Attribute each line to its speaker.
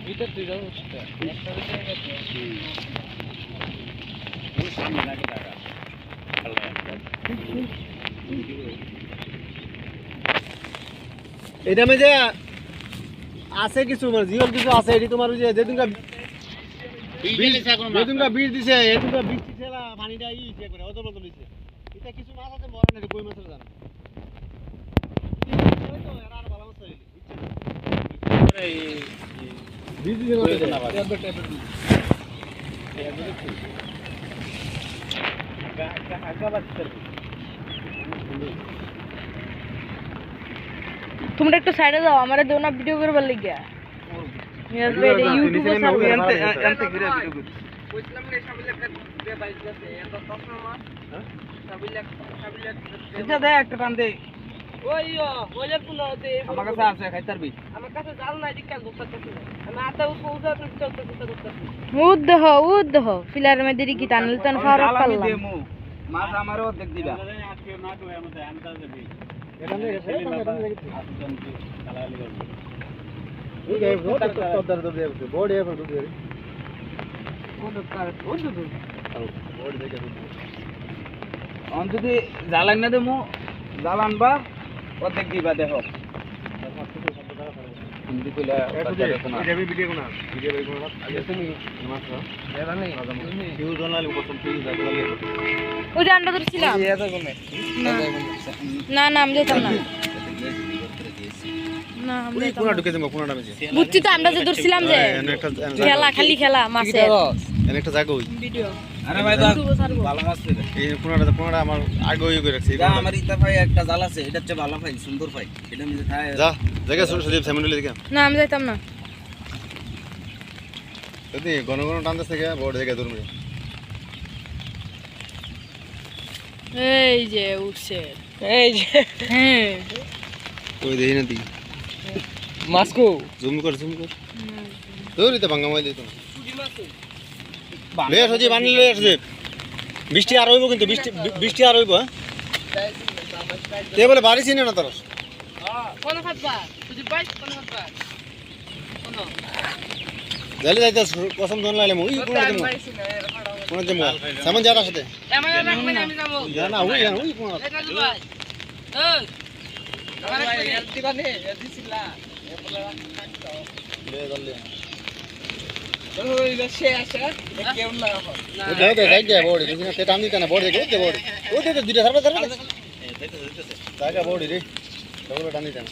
Speaker 1: এটা তুই যাও একটা সামনে লাগে টাকা
Speaker 2: এটা মে যে আছে কিছু মানে জীবন কিছু আছে এটি তোমার ওই যে যেদিনকা বীজ দিছে এদিনকা বীজ দিছে না পানিটা ই চেক করে অত বলতে দিছে এটা কিছু মাছ আছে মরে না কই মাছের জান তো এরা আর ভালো মাছ হইলি বীজ দিছে না ট্যাবলেট
Speaker 3: তোমরা একটু সাইডে যাও আমারে দেও না ভিডিও করবার লাগিয়া ইউটিউবে ছাড়বো
Speaker 2: এনতে ঘিরে ভিডিও করি
Speaker 1: কইছিলাম না সাবিল একটা দে বাইক আছে এত তখন মা হ্যাঁ সাবিল এটা দে একটা টান দে ওই ওইলের পুনতে আমার কাছে আছে খাইতারবি আমার কাছে জাল নাই দিকাল দোস্ত কাছে আমি আতা উপউজা চলতে
Speaker 3: উদ্দ ফিলার মধ্যে কি টানল টান ফারক পারলাম
Speaker 1: মাছ আমারও দেখ দিবা আজকে না তো আমাদের আনতা যাবে এটা নেই কালালি করব ওই যে তোদার দে বড় এ ফটো দে কোন কার ওই তো বড় দেখে অন যদি জালান না দেমু জালান বা অর্ধেক দিবা দেখো হিন্দি কইলা এটা ভিডিও কোনা ভিডিও কোনা আগে তুমি মাছ এটা নেই কেউ জানালে প্রথম তুই জানালে
Speaker 3: ওই যে আন্ডা ধরছিলাম না না আমি যেতাম না না আমি
Speaker 2: কোনা ঢুকে দেব কোনাটা মেজে
Speaker 3: বুঝছি তো আমরা যে ধরছিলাম যে খেলা খালি খেলা মাছের
Speaker 2: এনে একটা জায়গা হই
Speaker 3: ভিডিও
Speaker 1: আরে ভাই ভালো মাছ রে
Speaker 2: এই কোনাটা আমার আগে হই করে রাখছি
Speaker 1: যা আমার ইতা ভাই একটা জাল আছে এটা হচ্ছে ভালো ভাই সুন্দর ভাই এটা মিলে থাকে
Speaker 2: যা জায়গা সুদীপ সামনে দেখে
Speaker 3: না আমি যাইতাম না
Speaker 2: যদি ঘন ঘন টানতে থেকে বড় জায়গা দূর মেরে
Speaker 3: এই যে উঠছে এই যে হ্যাঁ
Speaker 2: ওই দেখি না দি
Speaker 1: মাসকো
Speaker 2: জুম কর দৌড়ি তো ভাঙা মাইলে তো লেট হচ্ছে বানি লেট হচ্ছে বৃষ্টি আর হইব কিন্তু বৃষ্টি আর হইব হ্যাঁ তে বলে বাড়ি চিনে না তোর
Speaker 3: কোন খাতবা তুই বাইক কোন খাতবা কোন
Speaker 2: জলে যাইতে কসম দন লাইলে মুই কোন যে মো সামন যারা সাথে
Speaker 3: এমন রাখবে না আমি যাবো
Speaker 2: জানা ওই কোন
Speaker 3: এই কাজু ভাই এই আমার
Speaker 1: দিবানে দিছিলা
Speaker 2: লে দলে
Speaker 1: ওই সে আসে কেউ না
Speaker 2: দে দে যাই দে বড়ি দিনা তে টান দিতে না বড়ি দেখে দে বড়ি ও দে দুইটা সারবা জায়গা বড়ি রে সবগুলো টান দিতে না